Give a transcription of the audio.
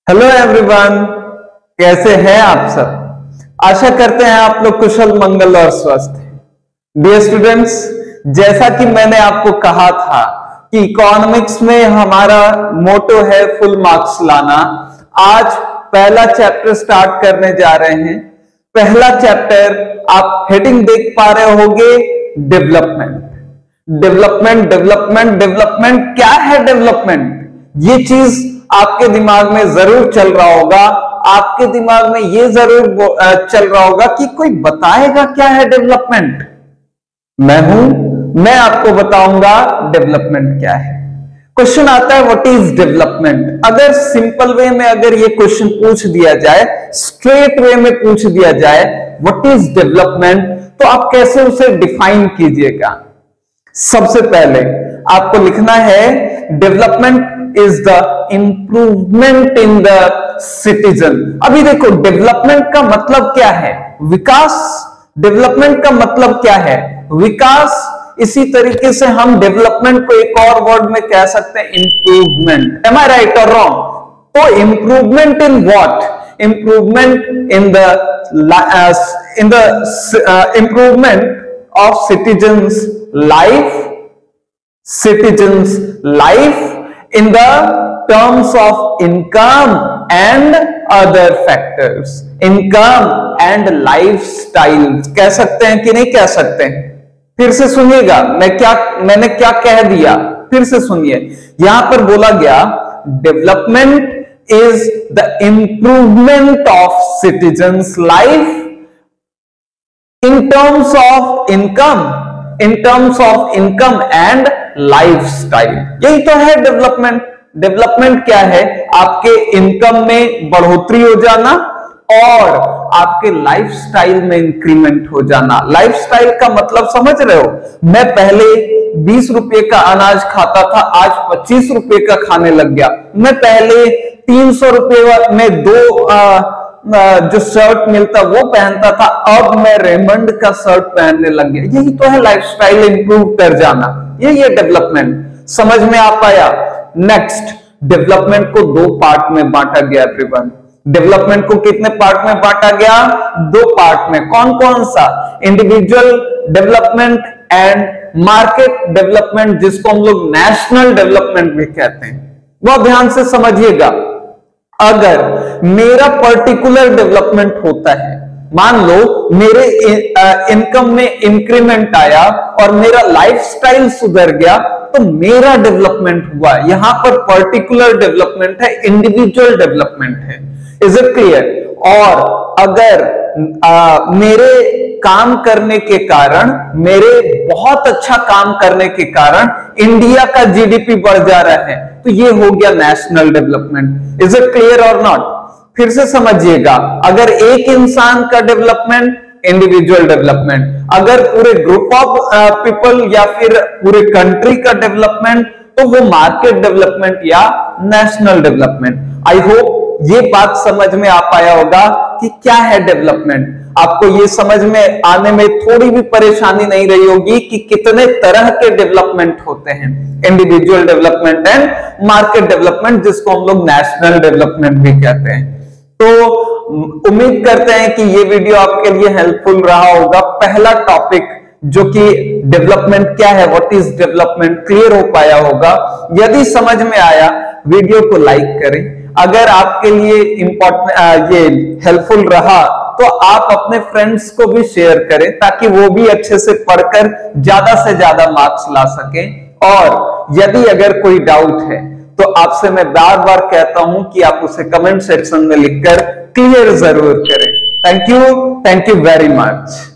Hello everyone, कैसे हैं आप सब। आशा करते हैं आप लोग कुशल मंगल और स्वस्थ हैं। डियर स्टूडेंट्स, जैसा कि मैंने आपको कहा था कि इकोनॉमिक्स में हमारा मोटो है फुल मार्क्स लाना। आज पहला चैप्टर स्टार्ट करने जा रहे हैं। पहला चैप्टर आप हेडिंग देख पा रहे होंगे, डेवलपमेंट। डेवलपमेंट डेवलपमेंट डेवलपमेंट क्या है डेवलपमेंट? ये चीज आपके दिमाग में जरूर चल रहा होगा। आपके दिमाग में ये जरूर चल रहा होगा कि कोई बताएगा क्या है डेवलपमेंट। मैं आपको बताऊंगा डेवलपमेंट क्या है। क्वेश्चन आता है व्हाट इज डेवलपमेंट। अगर सिंपल वे में अगर ये क्वेश्चन पूछ दिया जाए, स्ट्रेट वे में पूछ दिया जाए व्हाट इज डेवलपमेंट, तो आप कैसे उसे डिफाइन कीजिएगा। सबसे पहले आपको लिखना है development is the improvement in the citizen. अभी देखो, डेवलपमेंट का मतलब क्या है? विकास। डेवलपमेंट का मतलब क्या है? विकास। इसी तरीके से हम डेवलपमेंट को एक और वर्ड में कह सकते हैं, इंप्रूवमेंट। एम आई राइट और रॉन्ग? तो improvement in what? Improvement in the improvement of citizens life in the terms of income and other factors। income and lifestyle कह सकते हैं कि नहीं कह सकते हैं? फिर से सुनिएगा, मैंने क्या कह दिया, फिर से सुनिए। यहां पर बोला गया development is the improvement of citizens life in terms of income and lifestyle. यही तो है डेवलपमेंट। डेवलपमेंट क्या है? आपके इनकम में बढ़ोतरी हो जाना और आपके लाइफस्टाइल में इंक्रीमेंट हो जाना। लाइफस्टाइल का मतलब समझ रहे हो? मैं पहले 20 रुपए का अनाज खाता था, आज 25 रुपए का खाने लग गया। मैं पहले 300 रुपए में जो शर्ट मिलता वो पहनता था, अब मैं रेमंड का शर्ट पहनने लग गया। यही तो है लाइफस्टाइल इंप्रूव कर जाना। यही है डेवलपमेंट। समझ में आ पाया? नेक्स्ट, डेवलपमेंट को दो पार्ट में बांटा गया एवरीवन। डेवलपमेंट को कितने पार्ट में बांटा गया? दो पार्ट में। कौन कौन सा? Individual development and market development, जिसको हम लोग नेशनल डेवलपमेंट भी कहते हैं। वो ध्यान से समझिएगा। अगर मेरा पर्टिकुलर डेवलपमेंट होता है, मान लो मेरे इनकम में इंक्रीमेंट आया और मेरा लाइफस्टाइल सुधर गया, तो मेरा डेवलपमेंट हुआ। यहां पर पर्टिकुलर डेवलपमेंट है, इंडिविजुअल डेवलपमेंट है। Is it clear? और अगर मेरे काम करने के कारण, मेरे बहुत अच्छा काम करने के कारण इंडिया का जीडीपी बढ़ जा रहा है, तो ये हो गया national development. Is it clear और नॉट? फिर से समझिएगा, अगर एक इंसान का डेवलपमेंट, इंडिविजुअल डेवलपमेंट। अगर पूरे ग्रुप ऑफ पीपल या फिर पूरे कंट्री का डेवलपमेंट, तो वो मार्केट डेवलपमेंट या नेशनल डेवलपमेंट। आई होप ये बात समझ में आ पाया होगा कि क्या है डेवलपमेंट। आपको ये समझ में आने में थोड़ी भी परेशानी नहीं रही होगी कि कितने तरह के डेवलपमेंट होते हैं, individual development and market development, जिसको हम लोग नेशनल डेवलपमेंट भी कहते हैं। तो उम्मीद करते हैं कि ये वीडियो आपके लिए हेल्पफुल रहा होगा। पहला टॉपिक जो कि डेवलपमेंट क्या है, व्हाट इज डेवलपमेंट, क्लियर हो पाया होगा। यदि समझ में आया, वीडियो को लाइक करें। अगर आपके लिए ये हेल्पफुल रहा तो आप अपने फ्रेंड्स को भी शेयर करें, ताकि वो भी अच्छे से पढ़कर ज्यादा से ज्यादा मार्क्स ला सकें। और यदि अगर कोई डाउट है तो आपसे मैं बार बार कहता हूं कि आप उसे कमेंट सेक्शन में लिखकर क्लियर जरूर करें। Thank you very much.